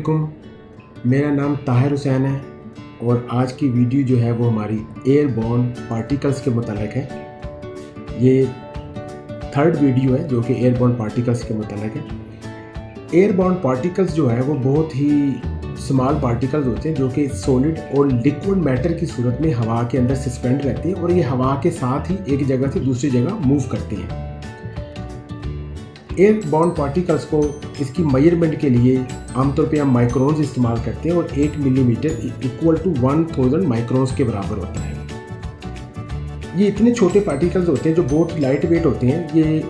वालेकुम, मेरा नाम ताहिर हुसैन है और आज की वीडियो जो है वो हमारी एयरबॉर्न पार्टिकल्स के मुतालिक है। ये थर्ड वीडियो है जो कि एयरबॉर्न पार्टिकल्स के मुतालिक है। एयरबॉर्न पार्टिकल्स जो है वो बहुत ही स्मॉल पार्टिकल्स होते हैं जो कि सॉलिड और लिक्विड मैटर की सूरत में हवा के अंदर सस्पेंड रहते हैं और ये हवा के साथ ही एक जगह से दूसरी जगह मूव करते हैं। एयरबॉर्न पार्टिकल्स को इसकी मेजरमेंट के लिए आमतौर पे हम माइक्रोन्स इस्तेमाल करते हैं और 1 मिलीमीटर इक्वल टू 1000 माइक्रोन्स के बराबर होता है। ये इतने छोटे पार्टिकल्स होते हैं जो बहुत लाइट वेट होते हैं, ये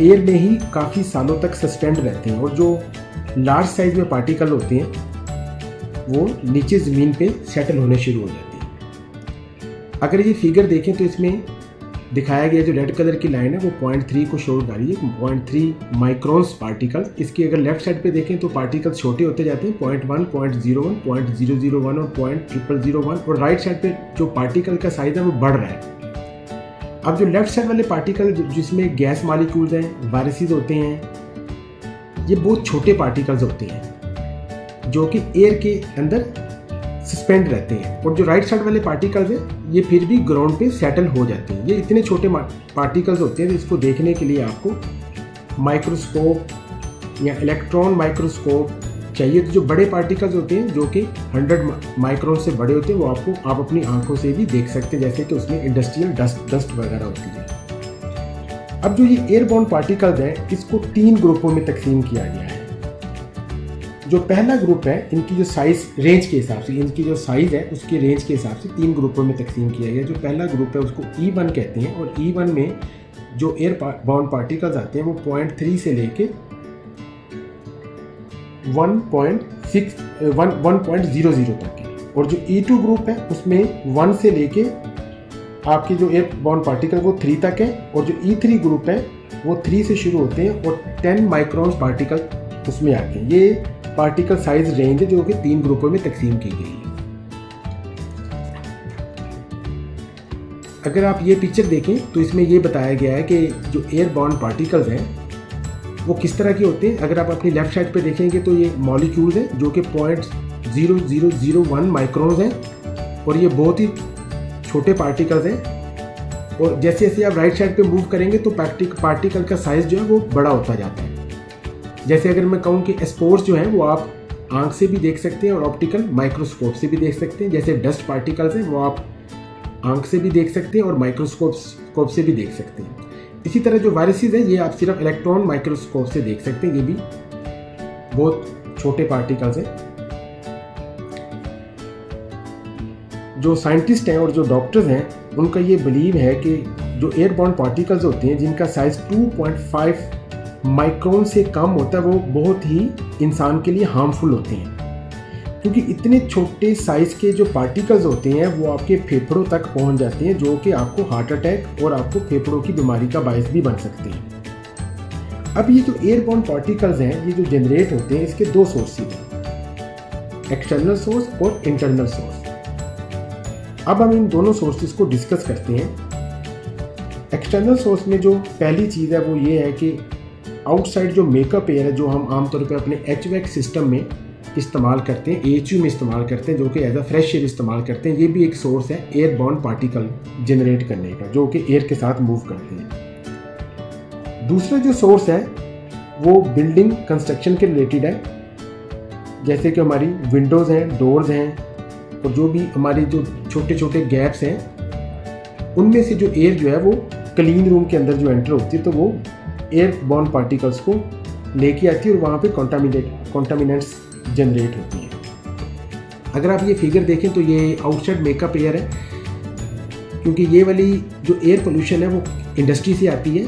एयर में ही काफ़ी सालों तक सस्पेंड रहते हैं और जो लार्ज साइज में पार्टिकल होते हैं वो नीचे ज़मीन पे सेटल होने शुरू हो जाते हैं। अगर ये फिगर देखें तो इसमें दिखाया गया जो रेड कलर की लाइन है वो 0.3 को शो कर रही है, 0.3 माइक्रोन्स पार्टिकल। इसकी अगर लेफ्ट साइड पे देखें तो पार्टिकल्स छोटे होते जाते हैं, 0.1, 0.01, 0.001 और 0.0001 और राइट साइड पे जो पार्टिकल का साइज है वो बढ़ रहा है। अब जो लेफ्ट साइड वाले पार्टिकल जिसमें गैस मॉलिक्यूल्स हैं, वायरसेस होते हैं, ये बहुत छोटे पार्टिकल्स होते हैं जो कि एयर के अंदर सस्पेंड रहते हैं और जो राइट साइड वाले पार्टिकल्स हैं ये फिर भी ग्राउंड पे सेटल हो जाते हैं। ये इतने छोटे पार्टिकल्स होते हैं, इसको देखने के लिए आपको माइक्रोस्कोप या इलेक्ट्रॉन माइक्रोस्कोप चाहिए। तो जो बड़े पार्टिकल्स होते हैं जो कि 100 माइक्रोन से बड़े होते हैं वो आप अपनी आंखों से भी देख सकते हैं, जैसे कि उसमें इंडस्ट्रियल डस्ट वगैरह होती है। अब जो ये एयरबॉर्न पार्टिकल्स हैं इसको 3 ग्रुपों में तकसीम किया गया है। जो पहला ग्रुप है इनकी जो साइज रेंज के हिसाब से, इनकी जो साइज है उसके रेंज के हिसाब से 3 ग्रुपों में तकसीम किया गया। जो पहला ग्रुप है उसको E1 कहते हैं और E1 में जो एयरबॉर्न पार्टिकल्स आते हैं वो 0.3 से लेके 1.00 तक है। और जो E2 ग्रुप है उसमें 1 से लेके आपके जो एयरबॉर्न पार्टिकल वो 3 तक है और जो E3 ग्रुप है वो 3 से शुरू होते हैं और 10 माइक्रोन पार्टिकल उसमें आते हैं। ये पार्टिकल साइज रेंज है जो कि 3 ग्रुपों में तकसीम की गई है। अगर आप ये पिक्चर देखें तो इसमें ये बताया गया है कि जो एयरबॉर्न पार्टिकल्स हैं वो किस तरह के होते हैं। अगर आप अपनी लेफ्ट साइड पे देखेंगे तो ये मॉलिक्यूल्स हैं जो कि 0.0001 माइक्रोन्स हैं और ये बहुत ही छोटे पार्टिकल्स हैं और जैसे जैसे आप राइट साइड पे मूव करेंगे तो पार्टिकल का साइज जो है वो बड़ा होता जाता है। जैसे अगर मैं कहूँ कि स्पोर्स जो हैं वो आप आंख से भी देख सकते हैं और ऑप्टिकल माइक्रोस्कोप से भी देख सकते हैं। जैसे डस्ट पार्टिकल्स हैं वो आप आंख से भी देख सकते हैं और माइक्रोस्कोप से भी देख सकते हैं। इसी तरह जो वायरसेस हैं ये आप सिर्फ इलेक्ट्रॉन माइक्रोस्कोप से देख सकते हैं, ये भी बहुत छोटे पार्टिकल्स हैं। जो साइंटिस्ट हैं और जो डॉक्टर्स हैं उनका ये बिलीव है कि जो एयरबॉर्न पार्टिकल्स होते हैं जिनका साइज 2.5 माइक्रोन से कम होता है वो बहुत ही इंसान के लिए हार्मफुल होते हैं, क्योंकि इतने छोटे साइज के जो पार्टिकल्स होते हैं वो आपके फेफड़ों तक पहुंच जाते हैं जो कि आपको हार्ट अटैक और आपको फेफड़ों की बीमारी का बायस भी बन सकते हैं। अब ये जो एयरबॉर्न पार्टिकल्स हैं ये जो जनरेट होते हैं इसके 2 सोर्सेज हैं, एक्सटर्नल सोर्स और इंटरनल सोर्स। अब हम इन दोनों सोर्सेज को डिस्कस करते हैं। एक्सटर्नल सोर्स में जो पहली चीज़ है वो ये है कि आउटसाइड जो मेकअप एयर है जो हम आमतौर पे अपने HVAC सिस्टम में इस्तेमाल करते हैं, AHU में इस्तेमाल करते हैं, जो कि एज अ फ्रेश एयर इस्तेमाल करते हैं, ये भी एक सोर्स है एयरबॉर्न पार्टिकल जनरेट करने का जो कि एयर के साथ मूव करते हैं। दूसरा जो सोर्स है वो बिल्डिंग कंस्ट्रक्शन के रिलेटेड है, जैसे कि हमारी विंडोज़ हैं, डोर्स हैं और जो भी हमारी जो छोटे छोटे गैप्स हैं उनमें से जो एयर जो है वो क्लीन रूम के अंदर जो एंटर होती है तो वो एयरबॉर्न पार्टिकल्स को लेके आती है और वहाँ पे कॉन्टामिनेंट्स जनरेट होती हैं। अगर आप ये फिगर देखें तो ये आउटसाइड मेकअप एयर है, क्योंकि ये वाली जो एयर पोल्यूशन है वो इंडस्ट्री से आती है।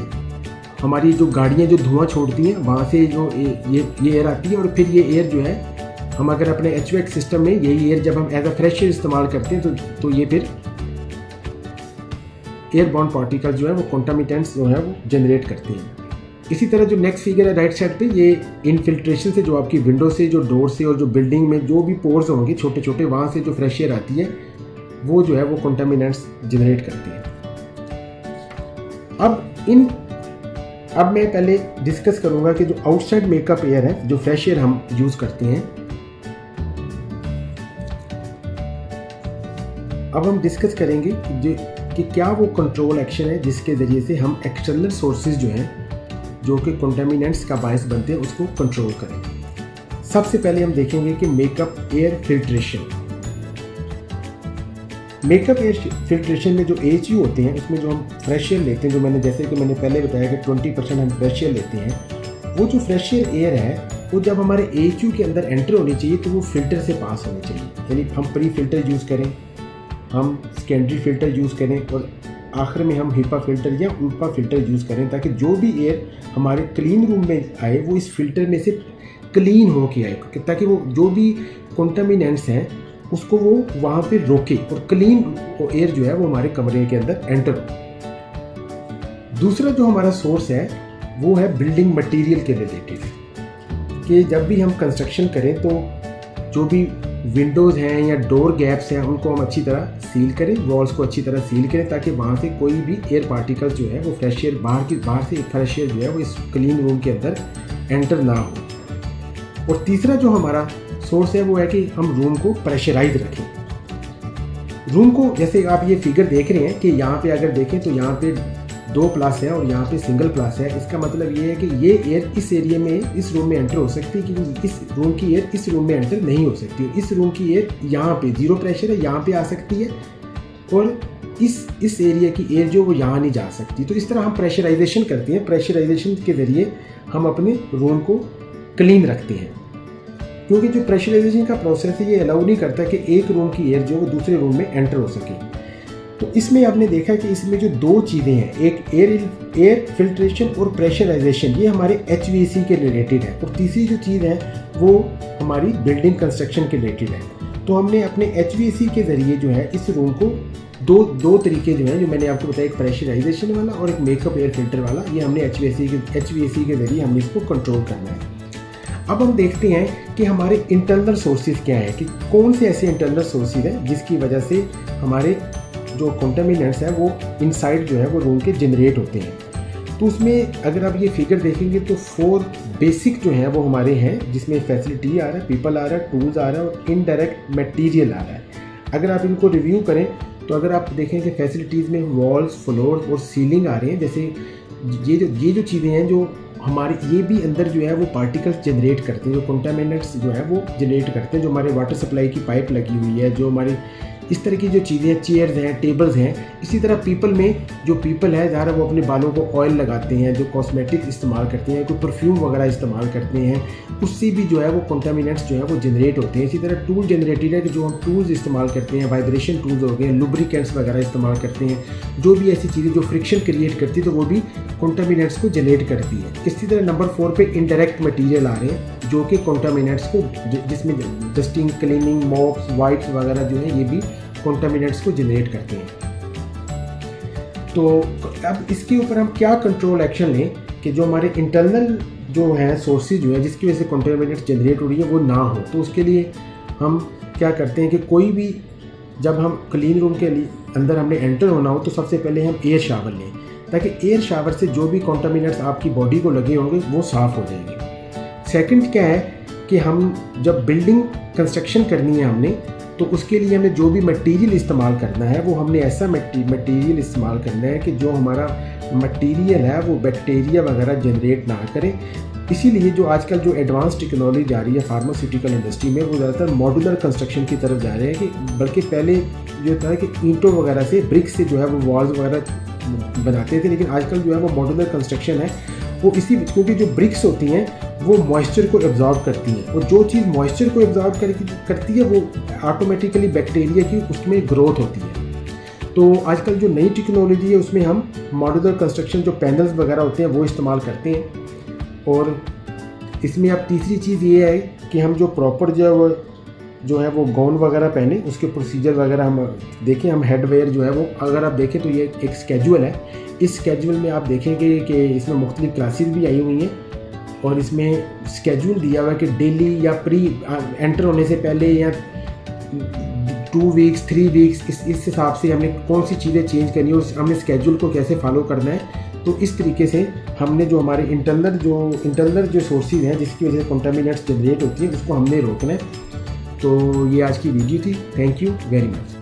हमारी जो गाड़ियाँ जो धुआं छोड़ती हैं वहाँ से जो ये एयर आती है और फिर ये एयर जो है हम अगर अपने HVAC सिस्टम में यही एयर जब हम एज अ फ्रेश एयर इस्तेमाल करते हैं तो ये फिर एयरबॉर्न पार्टिकल जो है वो कॉन्टामिनेंट्स जो है वो जनरेट करते हैं। इसी तरह जो नेक्स्ट फिगर है राइट साइड पे, ये इनफिल्ट्रेशन से जो आपकी विंडो से, जो डोर से और जो बिल्डिंग में जो भी पोर्स होंगे छोटे छोटे वहाँ से जो फ्रेश एयर आती है वो जो है वो कॉन्टामिनेंट्स जनरेट करती है। अब मैं पहले डिस्कस करूँगा कि जो आउटसाइड मेकअप एयर है, जो फ्रेश एयर हम यूज़ करते हैं, अब हम डिस्कस करेंगे कि क्या वो कंट्रोल एक्शन है जिसके ज़रिए से हम एक्सटर्नल सोर्सेज जो हैं जो कि कंटामिनेंट्स का बायस बनते हैं उसको कंट्रोल करें। सबसे पहले हम देखेंगे कि makeup air filtration. Makeup air filtration में जो AHU होते हैं उसमें जो हम फ्रेश एयर लेते हैं, जो जैसे कि मैंने पहले बताया कि 20% हम फ्रेश एयर लेते हैं, वो जो फ्रेश एयर है वो जब हमारे AHU के अंदर एंटर होनी चाहिए तो वो फिल्टर से पास होनी चाहिए। यानी हम प्री फिल्टर यूज़ करें, हम सेकेंडरी फ़िल्टर यूज़ करें और आखिर में हम HEPA फ़िल्टर या ULPA फ़िल्टर यूज़ करें, ताकि जो भी एयर हमारे क्लीन रूम में आए वो इस फिल्टर में से क्लीन हो के आए, ताकि वो जो भी कंटामिनेंट्स हैं उसको वो वहाँ पे रोके और क्लीन एयर जो है वो हमारे कमरे के अंदर एंटर हो। दूसरा जो हमारा सोर्स है वो है बिल्डिंग मटेरियल के रिलेटेड, कि जब भी हम कंस्ट्रक्शन करें तो जो भी विंडोज़ हैं या डोर गैप्स हैं उनको हम अच्छी तरह सील करें, वॉल्स को अच्छी तरह सील करें, ताकि वहाँ से कोई भी एयर पार्टिकल्स जो है वो फ्रेश एयर बाहर से फ्रेश एयर जो है वो इस क्लीन रूम के अंदर एंटर ना हो। और तीसरा जो हमारा सोर्स है वो है कि हम रूम को प्रेशराइज रखें। रूम को, जैसे आप ये फिगर देख रहे हैं कि यहाँ पे अगर देखें तो यहाँ पे 2 प्लस है और यहाँ पे सिंगल प्लस है। इसका मतलब ये है कि ये एयर इस एरिया में, इस रूम में एंटर हो सकती है, क्योंकि इस रूम की एयर इस रूम में एंटर नहीं हो सकती। इस रूम की एयर यहाँ पे 0 प्रेशर है, यहाँ पे आ सकती है, और इस एरिया की एयर जो वो यहाँ नहीं जा सकती। तो इस तरह हम प्रेशराइजेशन करते हैं। प्रेशराइजेशन के ज़रिए हम अपने रूम को क्लीन रखते हैं, क्योंकि जो प्रेशराइजेशन का प्रोसेस है ये अलाउ नहीं करता कि एक रूम की एयर जो वो दूसरे रूम में एंटर हो सके। तो इसमें आपने देखा कि इसमें जो 2 चीज़ें हैं, एक एयर फिल्ट्रेशन और प्रेशराइजेशन, ये हमारे HVAC के रिलेटेड है, और तीसरी जो चीज़ है वो हमारी बिल्डिंग कंस्ट्रक्शन के रिलेटेड है। तो हमने अपने HVAC के ज़रिए जो है इस रूम को दो तरीके जो हैं, जो मैंने आपको बताया, एक प्रेशराइजेशन वाला और एक मेकअप एयर फिल्टर वाला, ये हमने HVAC के ज़रिए हमने इसको कंट्रोल करना है। अब हम देखते हैं कि हमारे इंटरनल सोर्सेज क्या हैं, कि कौन से ऐसे इंटरनल सोर्सेज हैं जिसकी वजह से हमारे जो कंटामिनेंट्स हैं वो इनसाइड जो है वो रूम के जनरेट होते हैं। तो उसमें अगर आप ये फिगर देखेंगे तो 4 बेसिक जो हैं वो हमारे हैं, जिसमें फैसिलिटी आ रहा है, पीपल आ रहा है, टूल्स आ रहा है और इनडायरेक्ट मटेरियल आ रहा है। अगर आप इनको रिव्यू करें तो अगर आप देखें कि फैसिलिटीज़ में वॉल्स, फ्लोर और सीलिंग आ रहे हैं, जैसे ये जो चीज़ें हैं जो हमारे, ये भी अंदर जो है वो पार्टिकल्स जनरेट करते हैं, जो कंटामिनेंट्स जो है वो जनरेट करते हैं। जो हमारे वाटर सप्लाई की पाइप लगी हुई है, जो हमारी इस तरह की जो चीज़ें, चेयर्स हैं, टेबल्स हैं। इसी तरह पीपल में जो पीपल है ज़्यादा वो अपने बालों को ऑयल लगाते हैं, जो कॉस्मेटिक इस्तेमाल करते हैं, कोई परफ्यूम वगैरह इस्तेमाल करते हैं, उससे भी जो है वो कंटामिनेंट्स जो है वो जनरेट होते हैं। इसी तरह टूल जनरेटेड है कि जो हम टूल्स इस्तेमाल करते हैं, वाइब्रेशन टूल्स हो गए, लुब्रिकेंट्स वगैरह इस्तेमाल करते हैं, जो भी ऐसी चीज़ें जो फ्रिक्शन क्रिएट करती है तो वो भी कंटामिनेंट्स को जनरेट करती है। इसी तरह नंबर 4 पे इनडायरेक्ट मटेरियल आ रहे हैं, जो कि कंटामिनेंट्स को, जिसमें डस्टिंग, क्लीनिंग, मॉप्स, वाइप्स वगैरह जो है ये भी कंटामिनेंट्स को जनरेट करते हैं। तो अब इसके ऊपर हम क्या कंट्रोल एक्शन लें कि जो हमारे इंटरनल जो है सोर्सेज जो है जिसकी वजह से कंटामिनेंट्स जनरेट हो रही है वो ना हो। तो उसके लिए हम क्या करते हैं कि कोई भी, जब हम क्लीन रूम के अंदर हमने एंटर होना हो तो सबसे पहले हम एयर शावर लें, ताकि एयर शावर से जो भी कंटामिनेंट्स आपकी बॉडी को लगे होंगे वो साफ़ हो जाएंगे। सेकंड क्या है कि हम जब बिल्डिंग कंस्ट्रक्शन करनी है हमने, तो उसके लिए हमें जो भी मटेरियल इस्तेमाल करना है वो हमने ऐसा मटेरियल इस्तेमाल करना है कि जो हमारा मटेरियल है वो बैक्टीरिया वगैरह जनरेट ना करे। इसीलिए जो आजकल जो एडवांस टेक्नोलॉजी जा रही है फार्मास्यूटिकल इंडस्ट्री में, वो ज़्यादातर मॉड्यूलर कंस्ट्रक्शन की तरफ जा रहे हैं, कि बल्कि पहले जो था कि ईंटों वगैरह से, ब्रिक से जो है वो वॉल्स वगैरह बनाते थे, लेकिन आजकल जो है वो मॉड्यूलर कंस्ट्रक्शन है वो इसी, क्योंकि जो ब्रिक्स होती हैं वो मॉइस्चर को एब्जॉर्ब करती हैं, और जो चीज़ मॉइस्चर को एब्जॉर्ब करती है वो ऑटोमेटिकली बैक्टीरिया की उसमें ग्रोथ होती है। तो आजकल जो नई टेक्नोलॉजी है उसमें हम मॉड्यूलर कंस्ट्रक्शन, जो पैनल्स वगैरह होते हैं वो इस्तेमाल करते हैं। और इसमें अब तीसरी चीज़ ये है कि हम जो प्रॉपर जो है वो गाउन वगैरह पहने, उसके प्रोसीजर वगैरह हम देखें। हम हेडवेयर जो है वो, अगर आप देखें तो ये एक स्केड्यूल है। इस स्केड्यूल में आप देखेंगे कि इसमें मुख्तलिफ क्लासेस भी आई हुई हैं, और इसमें स्केड्यूल दिया हुआ है कि डेली या प्री एंटर होने से पहले या 2 वीक्स 3 वीक्स इस हिसाब से हमने कौन सी चीज़ें चेंज करनी है और हमने स्केड्यूल को कैसे फॉलो करना है। तो इस तरीके से हमने जो हमारे इंटरनल जो सोर्सेज हैं जिसकी वजह से कंटामिनेंट्स जनरेट होती है उसको हमने रोकना है। तो ये आज की वीडियो थी। Thank you very much.